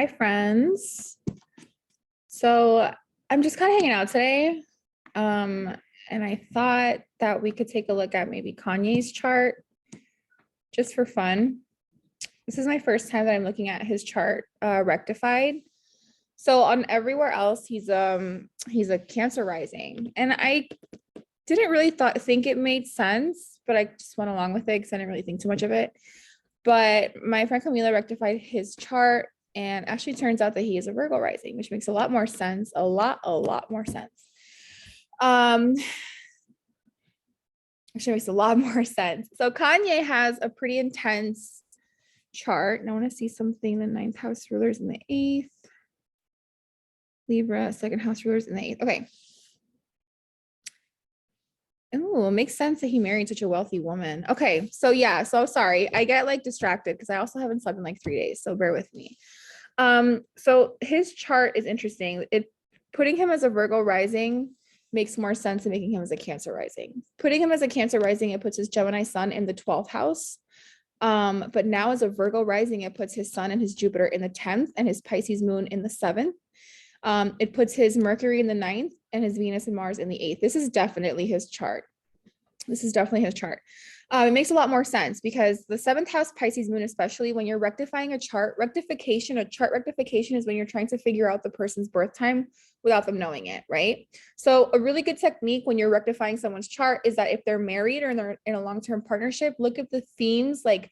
Hi, friends. So I'm just kind of hanging out today. And I thought that we could take a look at maybe Kanye's chart just for fun. This is my first time that I'm looking at his chart, rectified. So on everywhere else, he's a Cancer rising. And I didn't really think it made sense, but I just went along with it because I didn't really think too much of it. But my friend Camila rectified his chart, and actually turns out that he is a Virgo rising, which makes a lot more sense. A lot more sense. Actually makes a lot more sense. So Kanye has a pretty intense chart. And I want to see something. The ninth house rulers in the eighth. Libra, second house rulers in the eighth. Okay. Oh, it makes sense that he married such a wealthy woman. Okay, so yeah, so sorry, I get like distracted because I also haven't slept in like 3 days, so bear with me. So his chart is interesting. Putting him as a Virgo rising makes more sense than making him as a Cancer rising. Putting him as a Cancer rising, it puts his Gemini sun in the 12th house. But now as a Virgo rising, it puts his sun and his Jupiter in the 10th and his Pisces moon in the 7th. It puts his Mercury in the 9th and his Venus and Mars in the 8th. This is definitely his chart. It makes a lot more sense because the 7th house Pisces moon, especially when you're rectifying a chart rectification is when you're trying to figure out the person's birth time without them knowing it, right? So a really good technique when you're rectifying someone's chart is that if they're married or they're in a long-term partnership, look at the themes, like,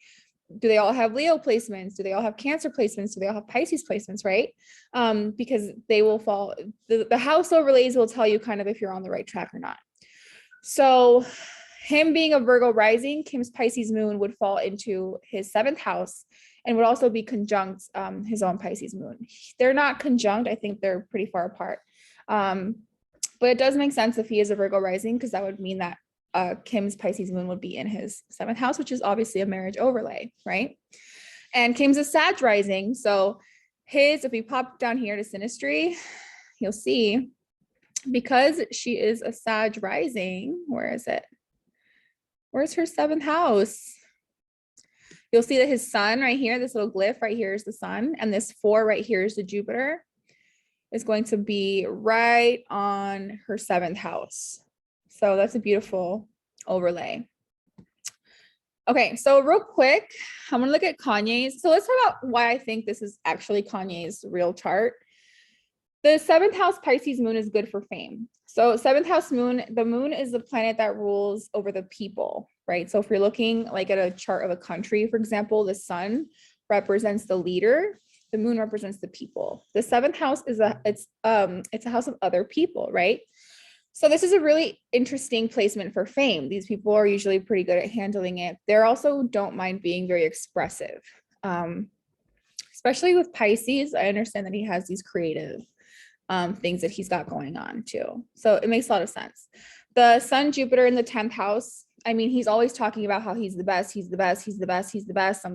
do they all have Leo placements? Do they all have Cancer placements? Do they all have Pisces placements, right? Because they will fall, the house overlays will tell you kind of if you're on the right track or not. So him being a Virgo rising, Kim's Pisces moon would fall into his 7th house and would also be conjunct his own Pisces moon. They're not conjunct. I think they're pretty far apart. But it does make sense if he is a Virgo rising, because that would mean that Kim's Pisces moon would be in his 7th house, which is obviously a marriage overlay, right? And Kim's a Sag rising. So if we pop down here to synastry, you'll see, because she is a Sag rising, where is it? Where's her 7th house? You'll see that his sun right here, this little glyph right here is the sun, and this 4 right here is the Jupiter, is going to be right on her 7th house. So that's a beautiful overlay. Okay, so real quick, I'm gonna look at Kanye's. So let's talk about why I think this is actually Kanye's real chart. The 7th house Pisces moon is good for fame. So 7th house moon, the moon is the planet that rules over the people, right? So if you're looking like at a chart of a country, for example, the sun represents the leader, the moon represents the people. The 7th house is it's a house of other people, right? So this is a really interesting placement for fame. These people are usually pretty good at handling it. They're also don't mind being very expressive. Especially with Pisces, I understand that he has these creative things that he's got going on too. So it makes a lot of sense. The sun Jupiter in the 10th house, I mean, he's always talking about how he's the best, I'm the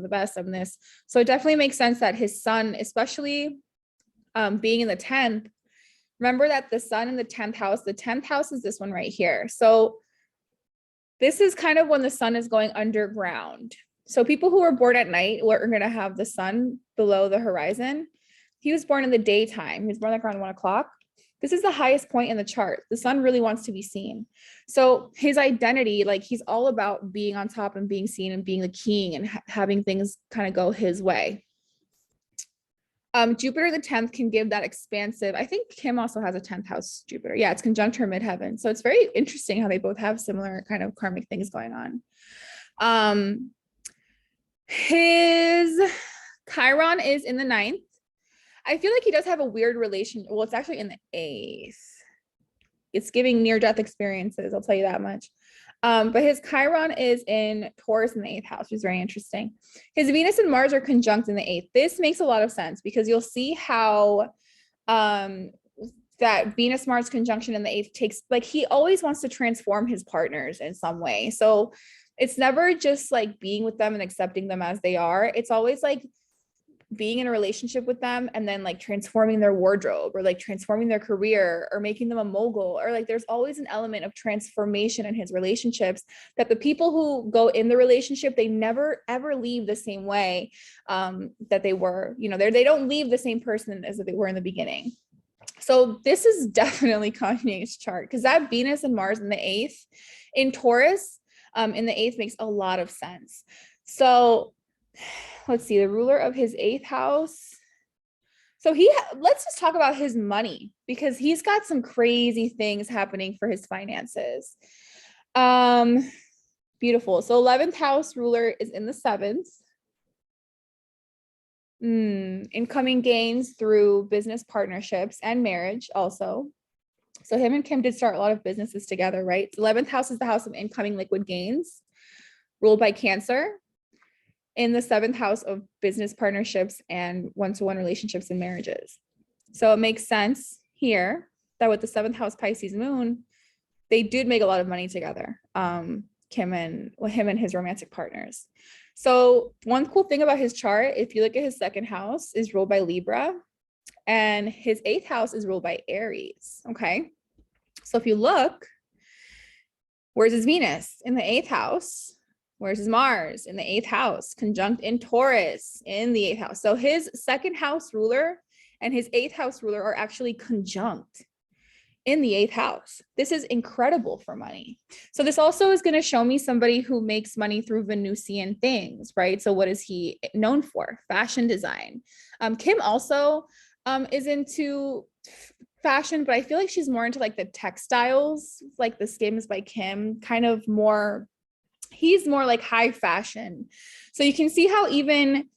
best, I'm this. So it definitely makes sense that his sun, especially being in the 10th, remember that the sun in the 10th house is this one right here. So this is kind of when the sun is going underground. So people who are born at night are going to have the sun below the horizon. He was born in the daytime. He was born like around 1 o'clock. This is the highest point in the chart. The sun really wants to be seen. So his identity, like, he's all about being on top and being seen and being the king and having things kind of go his way. Jupiter the 10th can give that expansive. I think Kim also has a 10th house Jupiter. Yeah, it's conjunct her midheaven. So it's very interesting how they both have similar kind of karmic things going on. His Chiron is in the 9th. I feel like he does have a weird relation. Well, it's actually in the 8th. It's giving near-death experiences, I'll tell you that much. But his Chiron is in Taurus in the 8th house, which is very interesting. His Venus and Mars are conjunct in the 8th. This makes a lot of sense because you'll see how that Venus-Mars conjunction in the 8th takes, like, he always wants to transform his partners in some way. So it's never just like being with them and accepting them as they are. It's always like being in a relationship with them and then like transforming their wardrobe or like transforming their career or making them a mogul, or like there's always an element of transformation in his relationships, that the people who go in the relationship, they never ever leave the same way that they were, you know, they don't leave the same person as they were in the beginning. So this is definitely Kanye's chart, because that Venus and Mars in the 8th in Taurus in the 8th makes a lot of sense. So let's see, the ruler of his 8th house. So let's just talk about his money, because he's got some crazy things happening for his finances. Beautiful. So 11th house ruler is in the 7th. Incoming gains through business partnerships and marriage also. So him and Kim did start a lot of businesses together, right? 11th house is the house of incoming liquid gains, ruled by Cancer. In the 7th house of business partnerships and one-to-one relationships and marriages. So it makes sense here that with the 7th house Pisces moon, they did make a lot of money together, him and his romantic partners. So one cool thing about his chart, if you look at his 2nd house, is ruled by Libra, and his 8th house is ruled by Aries. Okay. So if you look, where's his Venus? In the 8th house. Where's his Mars? In the 8th house, conjunct in Taurus in the 8th house. So his 2nd house ruler and his 8th house ruler are actually conjunct in the 8th house. This is incredible for money. So this also is going to show me somebody who makes money through Venusian things, right? So what is he known for? Fashion design. Kim also is into fashion, but I feel like she's more into like the textiles, like the Skims by Kim, kind of more. He's more like high fashion. So you can see how even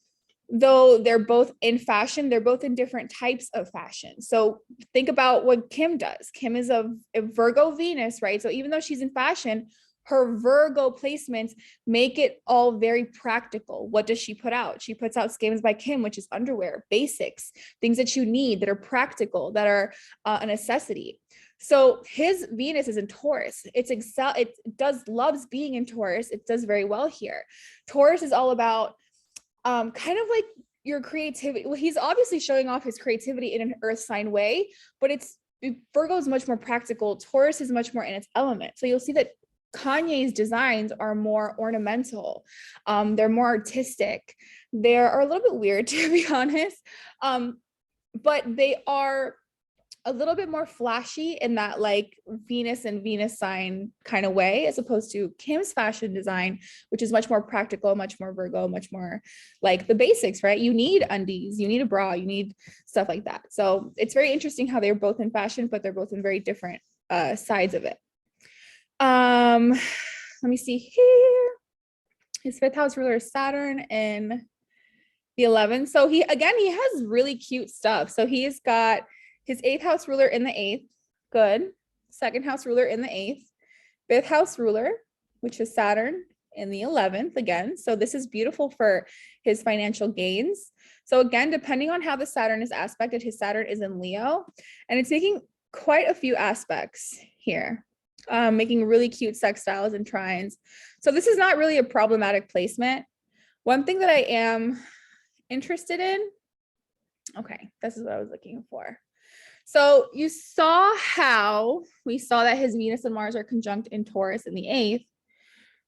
though they're both in fashion, they're both in different types of fashion. So think about what Kim does. Kim is a Virgo Venus, right? So even though she's in fashion, her Virgo placements make it all very practical. What does she put out? She puts out Skims by Kim, which is underwear, basics, things that you need that are practical, that are a necessity. So his Venus is in Taurus. It loves being in Taurus. It does very well here. Taurus is all about kind of like your creativity. Well, he's obviously showing off his creativity in an earth sign way, but Virgo is much more practical. Taurus is much more in its element. So you'll see that Kanye's designs are more ornamental. They're more artistic. They are a little bit weird, to be honest. But they are a little bit more flashy in that like Venus and Venus sign kind of way, as opposed to Kim's fashion design, which is much more practical, much more Virgo, much more like the basics, right? You need undies, you need a bra, you need stuff like that. So it's very interesting how they're both in fashion, but they're both in very different sides of it. Let me see here. His 5th house ruler is Saturn in the 11th. So he has really cute stuff. So he's got his 8th house ruler in the 8th, good. 2nd house ruler in the 8th, 5th house ruler, which is Saturn in the 11th again. So this is beautiful for his financial gains. So again, depending on how the Saturn is aspected, his Saturn is in Leo, and it's making quite a few aspects here, making really cute sextiles and trines. So this is not really a problematic placement. One thing that I am interested in, okay, this is what I was looking for. So you saw how we saw that his Venus and Mars are conjunct in Taurus in the 8th.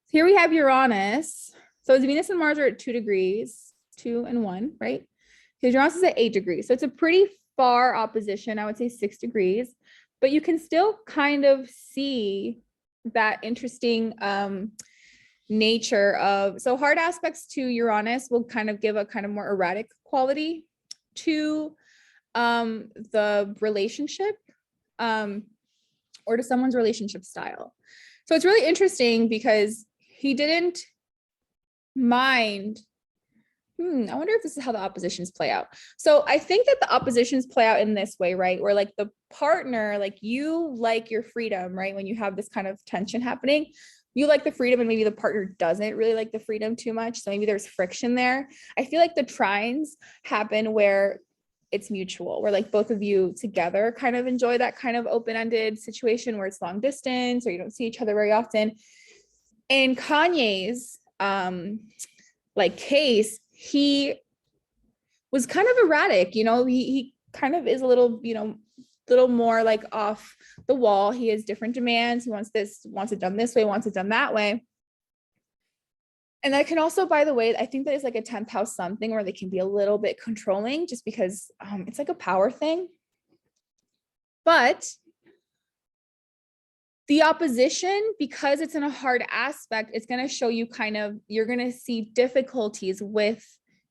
Here we have Uranus. So his Venus and Mars are at 2 degrees, 2 and 1, right? His Uranus is at 8 degrees. So it's a pretty far opposition. I would say 6 degrees, but you can still kind of see that interesting nature of, so hard aspects to Uranus will kind of give a kind of more erratic quality to the relationship or to someone's relationship style. So it's really interesting because he didn't mind. I wonder if this is how the oppositions play out. So I think that the oppositions play out in this way, right? Where like the partner, like you like your freedom, right? When you have this kind of tension happening, you like the freedom and maybe the partner doesn't really like the freedom too much. So maybe there's friction there. I feel like the trines happen where it's mutual, where like both of you together kind of enjoy that kind of open-ended situation where it's long distance or you don't see each other very often. In Kanye's like case, he was kind of erratic. He kind of is a little, little more like off the wall. He has different demands. He wants it done this way, wants it done that way. And that can also, by the way, I think that is like a 10th house something where they can be a little bit controlling just because it's like a power thing. But the opposition, because it's in a hard aspect, it's going to show you you're going to see difficulties with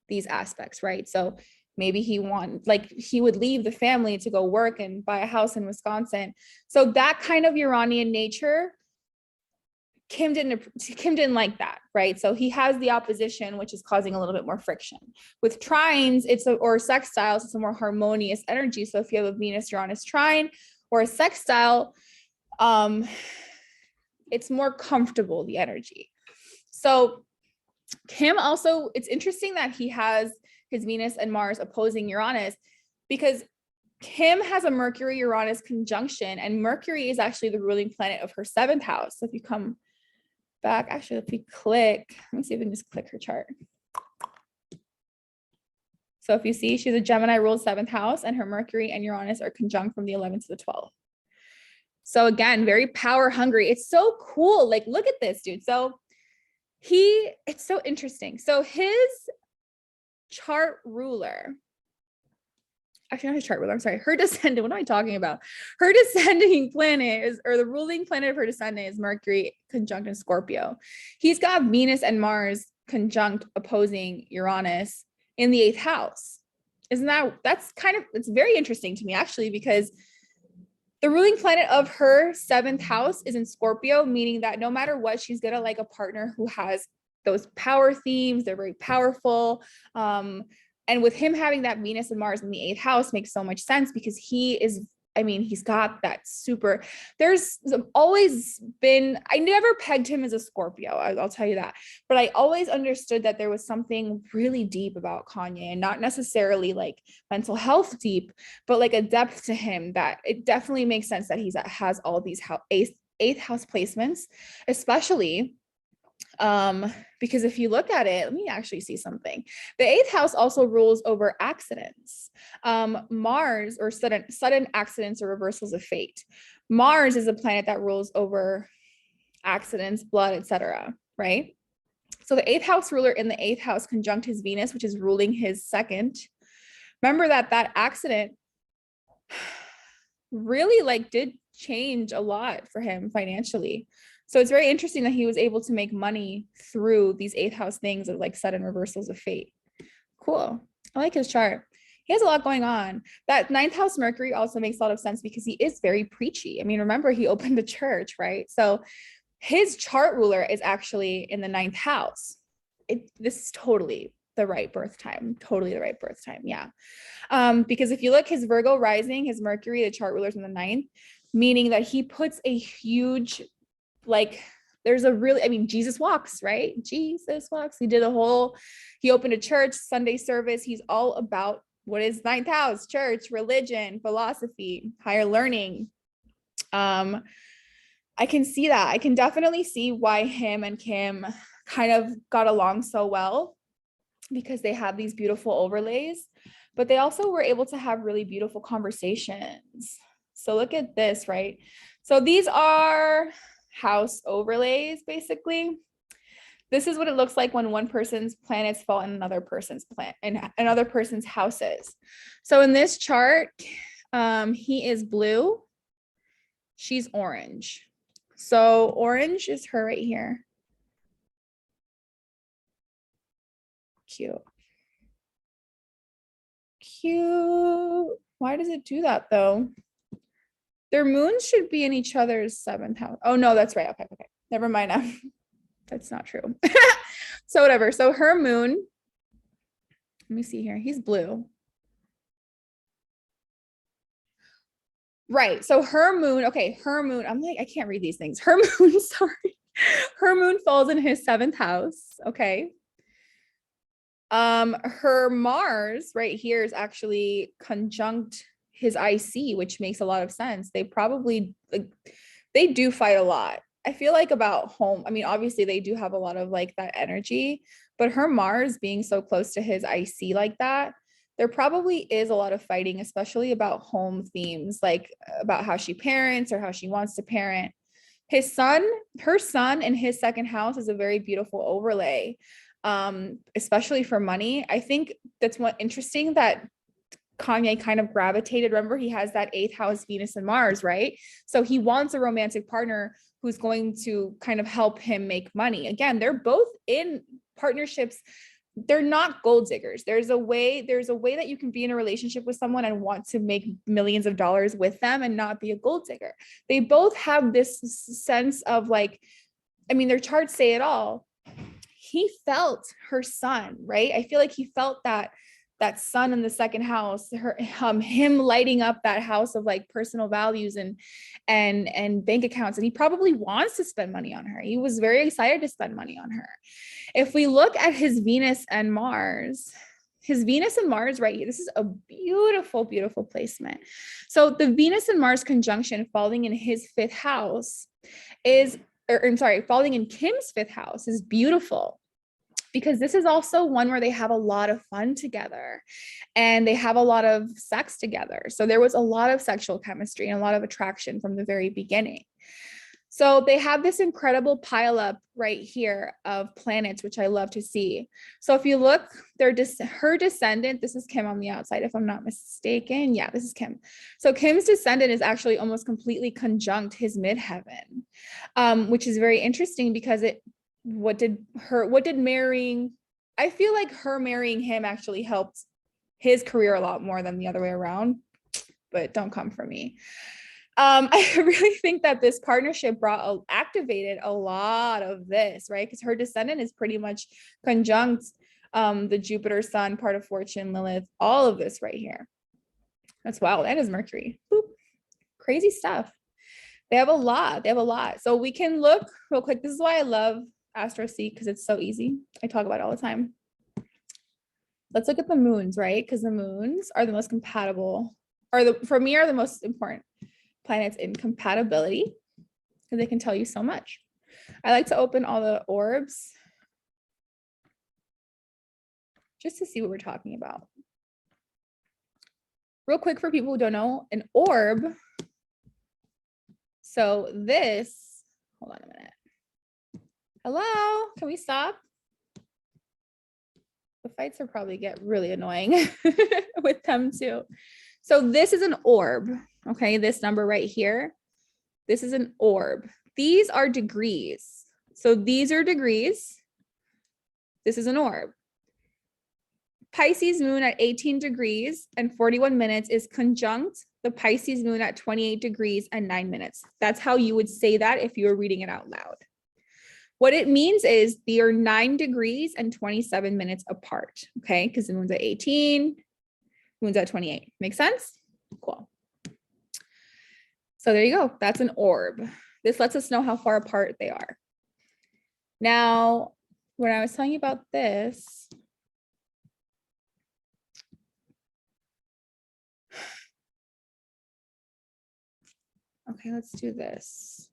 these aspects, right? So maybe he would leave the family to go work and buy a house in Wisconsin. So that kind of Uranian nature, Kim didn't like that, right? So he has the opposition, which is causing a little bit more friction. With trines, or sextiles, it's a more harmonious energy. So if you have a Venus Uranus trine or a sextile, it's more comfortable, the energy. So Kim also, it's interesting that he has his Venus and Mars opposing Uranus, because Kim has a Mercury Uranus conjunction, and Mercury is actually the ruling planet of her 7th house. So if you come back, actually, if we click, let me see if we can just click her chart. So if you see, she's a Gemini ruled 7th house, and her Mercury and Uranus are conjunct from the 11th to the 12th. So again, very power hungry. It's so cool. Like, look at this, dude. So it's so interesting. So his chart ruler, actually not his chart ruler, I'm sorry, her descendant, what am I talking about? Her descending planet or the ruling planet of her descendant is Mercury conjunct in Scorpio. He's got Venus and Mars conjunct opposing Uranus in the 8th house. It's very interesting to me, actually, because the ruling planet of her 7th house is in Scorpio, meaning that no matter what, she's gonna like a partner who has those power themes. They're very powerful. And with him having that Venus and Mars in the 8th house makes so much sense, because he's got that super, there's always been, I never pegged him as a Scorpio, I'll tell you that, but I always understood that there was something really deep about Kanye, and not necessarily like mental health deep, but like a depth to him that it definitely makes sense that he has all these 8th house placements, especially because if you look at it, let me actually see something. The 8th house also rules over accidents. Mars, or sudden accidents or reversals of fate. Mars is a planet that rules over accidents, blood, etc. Right? So the 8th house ruler in the 8th house conjunct his Venus, which is ruling his 2nd. Remember that accident really did change a lot for him financially. So it's very interesting that he was able to make money through these 8th house things of like sudden reversals of fate. Cool. I like his chart. He has a lot going on. That 9th house Mercury also makes a lot of sense because he is very preachy. I mean, remember, he opened a church, right? So his chart ruler is actually in the 9th house. This is totally the right birth time. Totally the right birth time. Yeah. Because if you look, his Virgo rising, his Mercury, the chart ruler's in the 9th, meaning that he puts a huge, Jesus walks, right? Jesus walks. He opened a church, Sunday service. He's all about what is 9th house, church, religion, philosophy, higher learning. I can see that. I can definitely see why him and Kim kind of got along so well, because they have these beautiful overlays, but they also were able to have really beautiful conversations. So look at this, right? So these are house overlays, basically. This is what it looks like when one person's planets fall in another person's another person's houses. So in this chart, he is blue, she's orange. So orange is her right here. Cute. Why does it do that though? Their moons should be in each other's 7th house. Oh no, that's right. Okay. Never mind. That's not true. So whatever. So her moon, let me see here. He's blue. Right. So her moon, I'm like, I can't read these things. Her moon, sorry. Her moon falls in his 7th house. Okay. Her Mars right here is actually conjunct his IC, which makes a lot of sense. They probably, they do fight a lot. I feel like about home. I mean, obviously they do have a lot of like that energy, but her Mars being so close to his IC like that there probably is a lot of fighting, especially about home themes, like about how she parents or how she wants to parent. Her son in his second house is a very beautiful overlay, especially for money. I think that's what interesting that Kanye kind of gravitated. Remember, he has that 8th house Venus and Mars, right? So he wants a romantic partner who's going to kind of help him make money. Again, they're both in partnerships. They're not gold diggers. There's a way that you can be in a relationship with someone and want to make millions of dollars with them and not be a gold digger. They both have this sense of like, I mean, their charts say it all. He felt her son, right? I feel like he felt that sun in the second house, him lighting up that house of like personal values and bank accounts. And he probably wants to spend money on her. He was very excited to spend money on her. If we look at his Venus and Mars right here, this is a beautiful, beautiful placement. So the Venus and Mars conjunction falling in his 5th house falling in Kim's 5th house is beautiful, because this is also one where they have a lot of fun together and they have a lot of sex together. So there was a lot of sexual chemistry and a lot of attraction from the very beginning. So they have this incredible pileup right here of planets, which I love to see. So if you look, her descendant, this is Kim on the outside, if I'm not mistaken. Yeah, this is Kim. So Kim's descendant is actually almost completely conjunct his midheaven, which is very interesting because I feel like her marrying him actually helped his career a lot more than the other way around, but don't come for me. I really think that this partnership activated a lot of this, right? Because her descendant is pretty much conjunct the Jupiter, Sun, part of fortune, Lilith, all of this right here. That's wild. That is Mercury. Boop. Crazy stuff. They have a lot. So we can look real quick. This is why I love Astrology, because it's so easy. I talk about it all the time. Let's look at the moons, right? Because the moons are the most compatible, for me, are the most important planets in compatibility, because they can tell you so much. I like to open all the orbs just to see what we're talking about. Real quick, for people who don't know, an orb. So this, hold on a minute. Hello, can we stop? The fights are probably get really annoying with them too. So this is an orb, okay? This number right here, this is an orb. These are degrees. So these are degrees. This is an orb. Pisces moon at 18 degrees and 41 minutes is conjunct the Pisces moon at 28 degrees and 9 minutes. That's how you would say that if you were reading it out loud. What it means is they are 9 degrees and 27 minutes apart, okay? Because the moon's at 18, moon's at 28. Make sense? Cool. So there you go. That's an orb. This lets us know how far apart they are. Now, when I was telling you about this, okay, let's do this.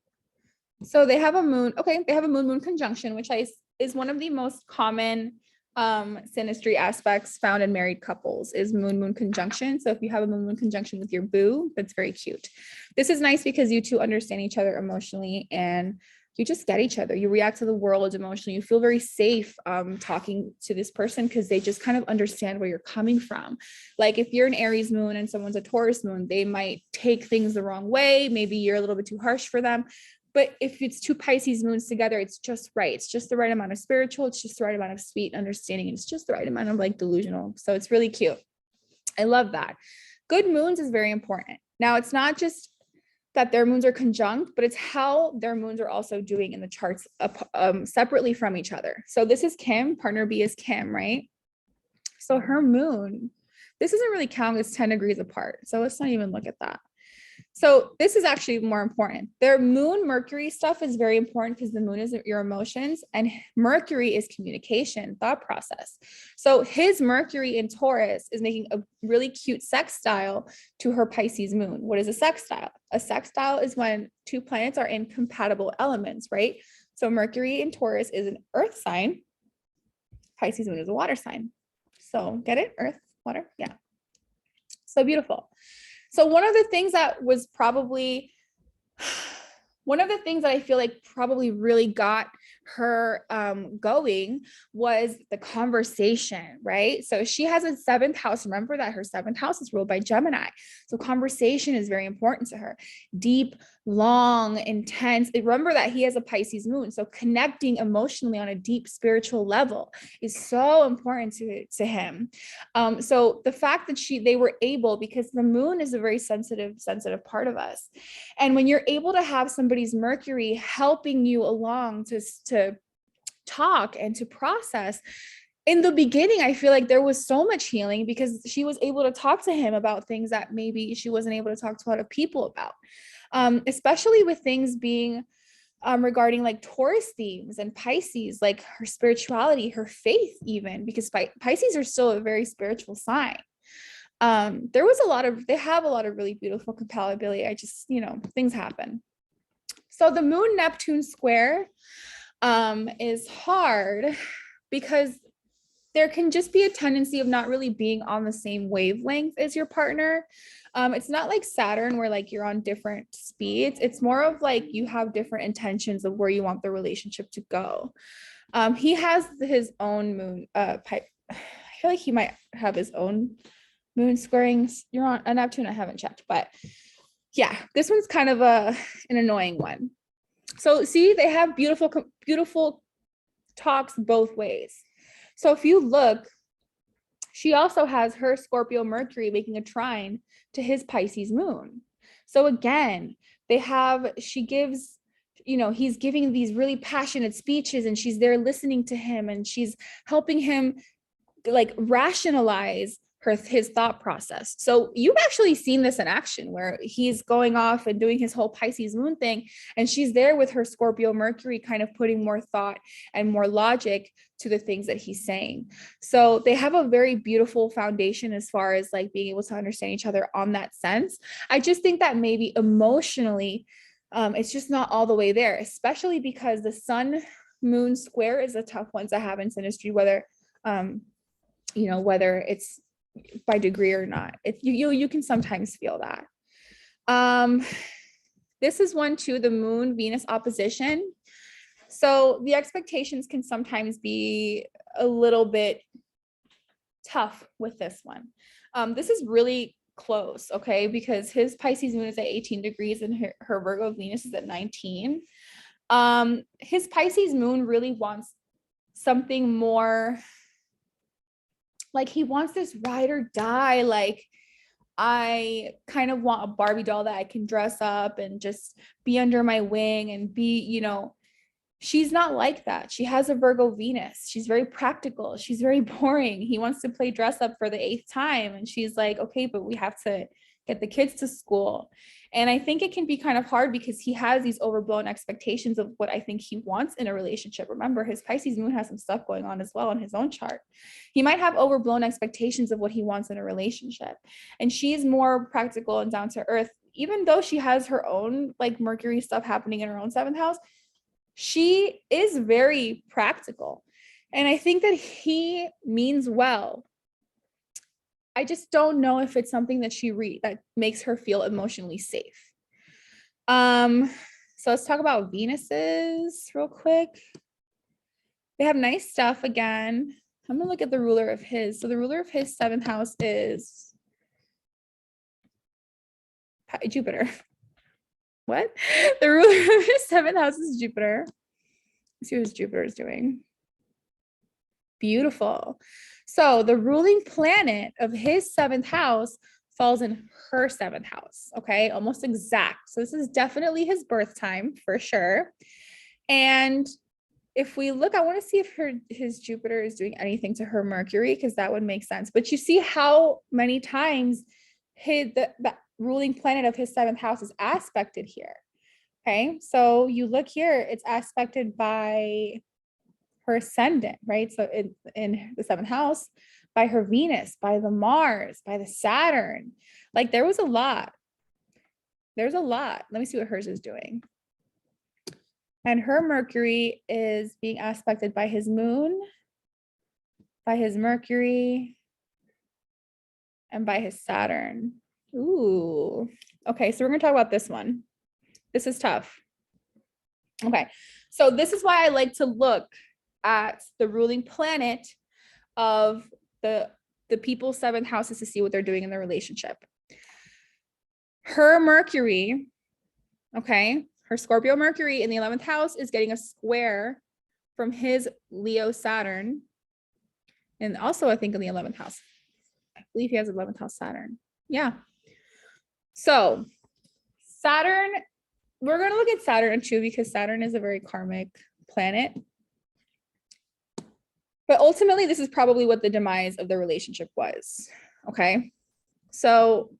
So they have a moon, okay, they have a moon-moon conjunction, which is one of the most common synastry aspects found in married couples is moon-moon conjunction. So if you have a moon-moon conjunction with your boo, that's very cute. This is nice because you two understand each other emotionally and you just get each other. You react to the world emotionally. You feel very safe talking to this person because they just kind of understand where you're coming from. Like if you're an Aries moon and someone's a Taurus moon, they might take things the wrong way. Maybe you're a little bit too harsh for them. But if it's 2 Pisces moons together, it's just right. It's just the right amount of spiritual. It's just the right amount of sweet understanding. And it's just the right amount of like delusional. So it's really cute. I love that. Good moons is very important. Now, it's not just that their moons are conjunct, but it's how their moons are also doing in the charts separately from each other. So this is Kim, partner B is Kim, right? So her moon, this doesn't really count as 10 degrees apart. So let's not even look at that. So this is actually more important. Their moon Mercury stuff is very important because the moon is your emotions and Mercury is communication, thought process. So his Mercury in Taurus is making a really cute sextile to her Pisces moon. What is a sextile? A sextile is when 2 planets are in compatible elements, right? So Mercury in Taurus is an earth sign. Pisces moon is a water sign. So get it? Earth, water. Yeah. So beautiful. So one of the things that I feel like probably really got her going was the conversation, right? So she has a seventh house. Remember that her seventh house is ruled by Gemini. So conversation is very important to her. Deep, long, intense. Remember that he has a Pisces moon. So connecting emotionally on a deep spiritual level is so important to him. So the fact that they were able, because the moon is a very sensitive part of us. And when you're able to have somebody's Mercury helping you along to talk and to process, in the beginning, I feel like there was so much healing because she was able to talk to him about things that maybe she wasn't able to talk to a lot of people about, especially with things being regarding like Taurus themes and Pisces, like her spirituality, her faith, even because Pisces are still a very spiritual sign. They have a lot of really beautiful compatibility. I just, things happen. So the moon Neptune square is hard because there can just be a tendency of not really being on the same wavelength as your partner. It's not like Saturn where like you're on different speeds. It's more of like you have different intentions of where you want the relationship to go. He has his own moon I feel like he might have his own moon squaring. You're on a Neptune. I haven't checked, but yeah, this one's kind of an annoying one. So see, they have beautiful talks both ways. So if you look, she also has her Scorpio Mercury making a trine to his Pisces moon. So again, she gives, he's giving these really passionate speeches and she's there listening to him and she's helping him like rationalize his thought process. So you've actually seen this in action where he's going off and doing his whole Pisces moon thing and she's there with her Scorpio Mercury kind of putting more thought and more logic to the things that he's saying. So they have a very beautiful foundation as far as like being able to understand each other on that sense. I just think that maybe emotionally it's just not all the way there, especially because the sun moon square is a tough one to have in synastry, whether whether it's by degree or not. You can sometimes feel that. This is one too, the moon Venus opposition. So the expectations can sometimes be a little bit tough with this one. This is really close, okay, because his Pisces moon is at 18 degrees and her Virgo Venus is at 19. His Pisces moon really wants something more like he wants this ride or die. Like, I kind of want a Barbie doll that I can dress up and just be under my wing and be, she's not like that. She has a Virgo Venus. She's very practical. She's very boring. He wants to play dress up for the 8th time. And she's like, okay, but we have to get the kids to school. And I think it can be kind of hard because he has these overblown expectations of what I think he wants in a relationship. Remember, his Pisces moon has some stuff going on as well in his own chart. He might have overblown expectations of what he wants in a relationship. And she's more practical and down to earth, even though she has her own like Mercury stuff happening in her own 7th house. She is very practical. And I think that he means well. I just don't know if it's something that that makes her feel emotionally safe. So let's talk about Venuses real quick. They have nice stuff again. I'm gonna look at the ruler of his. So the ruler of his 7th house is Jupiter. What? The ruler of his 7th house is Jupiter. Let's see what Jupiter is doing. Beautiful. So the ruling planet of his 7th house falls in her 7th house. Okay, almost exact. So this is definitely his birth time for sure. And if we look, I want to see if his Jupiter is doing anything to her Mercury, because that would make sense. But you see how many times the ruling planet of his 7th house is aspected here. Okay, so you look here, it's aspected by her ascendant, right? So in the 7th house, by her Venus, by the Mars, by the Saturn. Like there was a lot. There's a lot. Let me see what hers is doing. And her Mercury is being aspected by his moon, by his Mercury, and by his Saturn. Ooh. Okay, so we're going to talk about this one. This is tough. Okay, so this is why I like to look at the ruling planet of the people's seventh houses to see what they're doing in their relationship. Her Mercury, okay, her Scorpio Mercury in the 11th house is getting a square from his Leo Saturn. And also, I think in the 11th house, I believe he has 11th house Saturn. Yeah. So Saturn, we're going to look at Saturn too, because Saturn is a very karmic planet. But ultimately, this is probably what the demise of the relationship was. Okay. So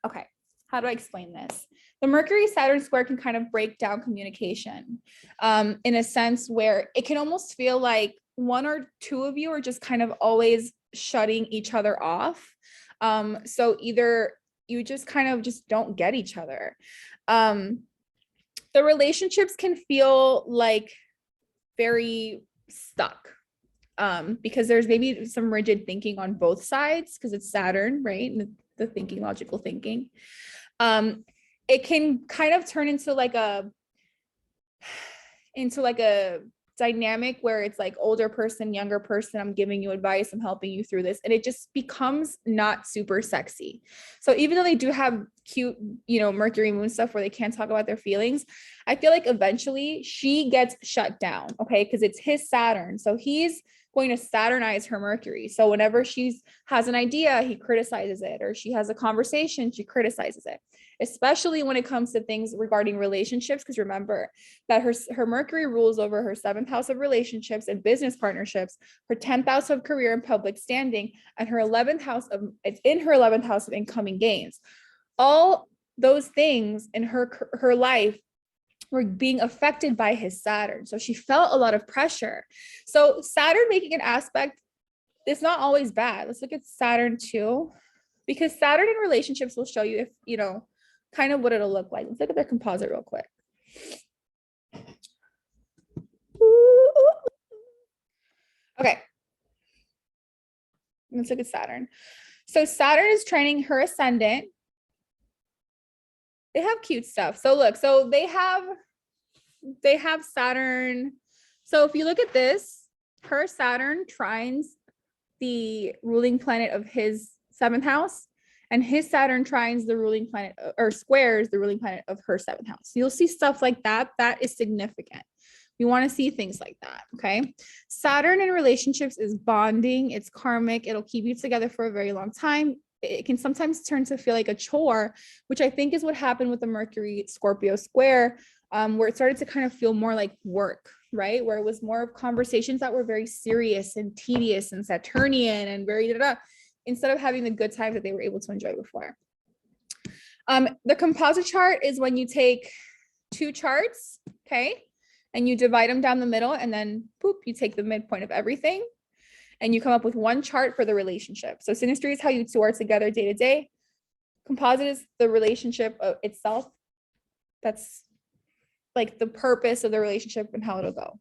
okay, how do I explain this? The Mercury Saturn square can kind of break down communication in a sense where it can almost feel like one or two of you are just kind of always shutting each other off. So either you just kind of just don't get each other. The relationships can feel like very stuck because there's maybe some rigid thinking on both sides because it's Saturn, right? And the thinking, logical thinking. It can kind of turn into like a dynamic where it's like older person, younger person, I'm giving you advice, I'm helping you through this. And it just becomes not super sexy. So even though they do have cute, Mercury moon stuff where they can't talk about their feelings, I feel like eventually she gets shut down, okay? Because it's his Saturn. So he's going to Saturnize her Mercury. So whenever she has an idea, he criticizes it, or she has a conversation, she criticizes it, especially when it comes to things regarding relationships. Because remember that her Mercury rules over her 7th house of relationships and business partnerships, her 10th house of career and public standing, and her 11th house of incoming gains. All those things in her life were being affected by his Saturn. So she felt a lot of pressure. So Saturn making an aspect is not always bad. Let's look at Saturn too, because Saturn in relationships will show you if, kind of what it'll look like. Let's look at their composite real quick. Okay. Let's look at Saturn. So Saturn is training her ascendant. They have cute stuff. So look, so they have Saturn. So if you look at this, her Saturn trines the ruling planet of his 7th house, and his Saturn trines the ruling planet or squares the ruling planet of her 7th house. So you'll see stuff like that. That is significant. We want to see things like that. Okay. Saturn in relationships is bonding. It's karmic. It'll keep you together for a very long time. It can sometimes turn to feel like a chore, which I think is what happened with the Mercury Scorpio square, where it started to kind of feel more like work, right? Where it was more of conversations that were very serious and tedious and Saturnian and very instead of having the good times that they were able to enjoy before. The composite chart is when you take two charts, okay, and you divide them down the middle, and then boop, you take the midpoint of everything, and you come up with one chart for the relationship. So synastry is how you two are together day to day. Composite is the relationship itself. That's like the purpose of the relationship and how it'll go.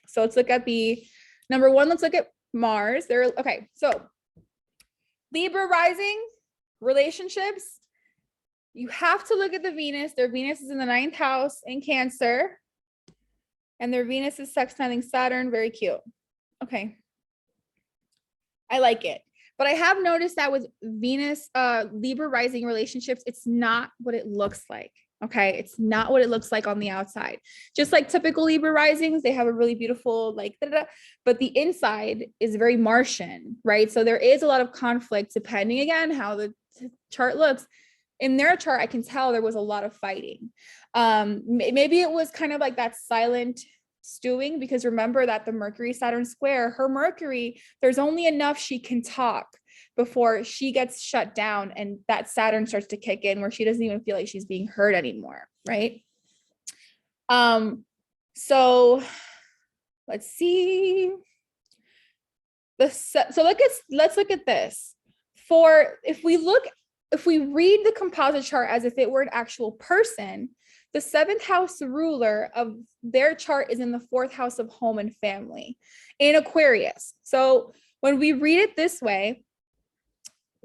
So let's look at the number one. Let's look at Mars. Okay, so Libra rising relationships. You have to look at the Venus. Their Venus is in the 9th house in Cancer, and their Venus is sextiling Saturn. Very cute. Okay. I like it. But I have noticed that with Venus, Libra rising relationships, it's not what it looks like. Okay. It's not what it looks like on the outside. Just like typical Libra risings, they have a really beautiful, but the inside is very Martian, right? So there is a lot of conflict depending, again, how the chart looks. In their chart, I can tell there was a lot of fighting. Maybe it was kind of like that silent stewing, because remember that the Mercury Saturn square, her Mercury, there's only enough she can talk before she gets shut down, and that Saturn starts to kick in where she doesn't even feel like she's being heard anymore, right? So let's see. Let's look at this. If we read the composite chart as if it were an actual person, The seventh house ruler of their chart is in the fourth house of home and family in Aquarius. So when we read it this way,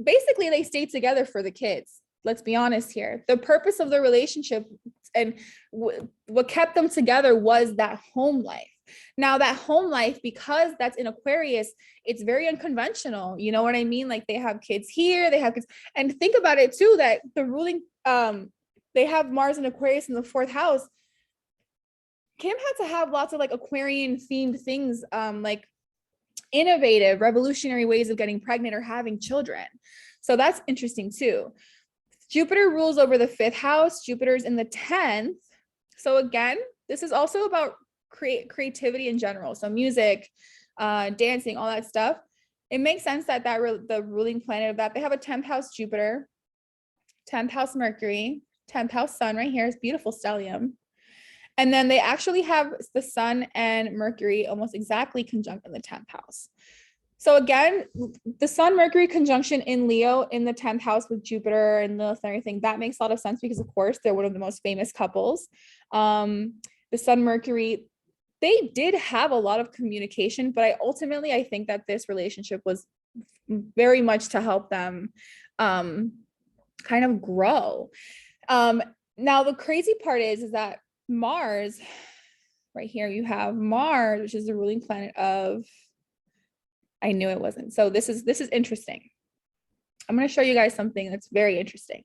basically they stay together for the kids. Let's be honest here. The purpose of the relationship and what kept them together was that home life. Now that home life, because that's in Aquarius, it's very unconventional. You know what I mean? Like they have kids here, they have kids. And think about it too, that the ruling, they have Mars and Aquarius in the fourth house. Kim had to have lots of like Aquarian themed things, like innovative, revolutionary ways of getting pregnant or having children. So that's interesting too. Jupiter rules over the fifth house. Jupiter's in the 10th. So again, this is also about creativity in general. So music, dancing, all that stuff. It makes sense that the ruling planet of that, they have a 10th house Jupiter, 10th house Mercury, 10th house Sun right here is beautiful stellium. And then they actually have the Sun and Mercury almost exactly conjunct in the 10th house. So again, the Sun Mercury conjunction in Leo in the 10th house with Jupiter and Lilith and everything, that makes a lot of sense because of course they're one of the most famous couples. The Sun Mercury, they did have a lot of communication, but I think that this relationship was very much to help them kind of grow. Now the crazy part is that Mars, right here, you have Mars, which is the ruling planet of, I knew it wasn't. So this is interesting. I'm going to show you guys something that's very interesting.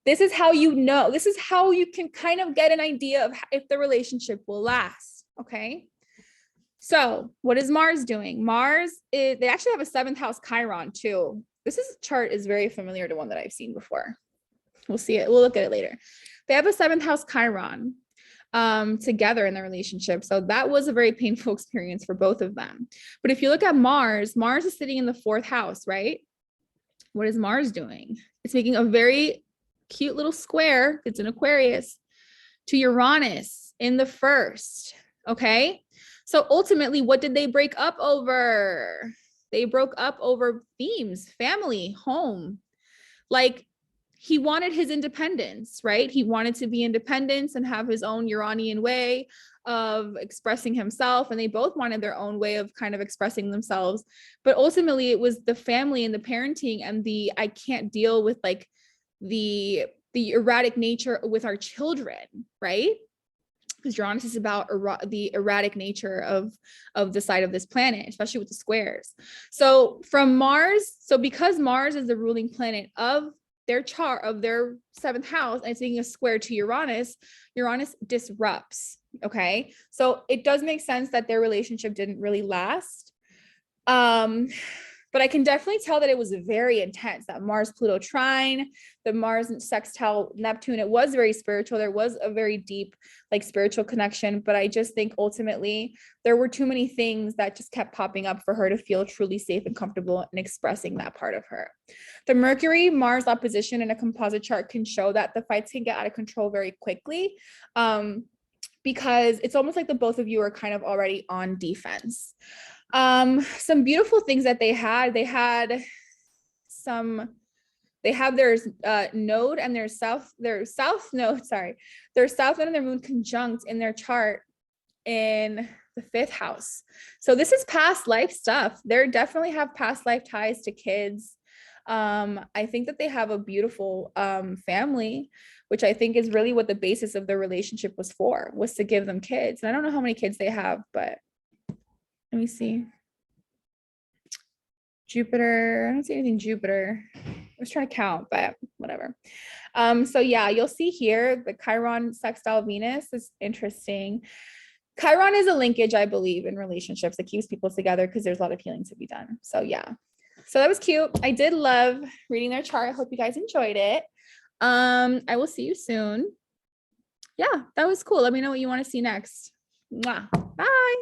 This is how you know, this is how you can kind of get an idea of if the relationship will last. Okay. So what is Mars doing? Mars is, they actually have a seventh house Chiron too. This chart is very familiar to one that I've seen before. We'll see it. We'll look at it later. They have a seventh house Chiron together in the relationship. So that was a very painful experience for both of them. But if you look at Mars, Mars is sitting in the fourth house, right? What is Mars doing? It's making a very cute little square. It's in Aquarius to Uranus in the first. Okay. So ultimately, what did they break up over? They broke up over themes, family, home. Like, he wanted his independence, right? He wanted to be independent and have his own Uranian way of expressing himself. And they both wanted their own way of kind of expressing themselves. But ultimately it was the family and the parenting and I can't deal with like the erratic nature with our children, right? Because Uranus is about the erratic nature of the side of this planet, especially with the squares. So from Mars, so because Mars is the ruling planet of their chart of their seventh house and it's making a square to Uranus disrupts. Okay. So it does make sense that their relationship didn't really last. But I can definitely tell that it was very intense, that Mars Pluto trine, the Mars sextile Neptune, it was very spiritual. There was a very deep like spiritual connection, but I just think ultimately there were too many things that just kept popping up for her to feel truly safe and comfortable in expressing that part of her. The Mercury Mars opposition in a composite chart can show that the fights can get out of control very quickly, because it's almost like the both of you are kind of already on defense. Some beautiful things that they had their node and their south node and their moon conjunct in their chart in the fifth house. So this is past life stuff. They definitely have past life ties to kids. I think that they have a beautiful family, which I think is really what the basis of their relationship was to give them kids. And I don't know how many kids they have, but let me see. Jupiter, I don't see anything Jupiter. I was trying to count, but whatever. So yeah, you'll see here the Chiron sextile Venus is interesting. Chiron is a linkage, I believe, in relationships that keeps people together because there's a lot of healing to be done. So yeah, so that was cute. I did love reading their chart. I hope you guys enjoyed it. I will see you soon. Yeah, that was cool. Let me know what you want to see next. Mwah. Bye.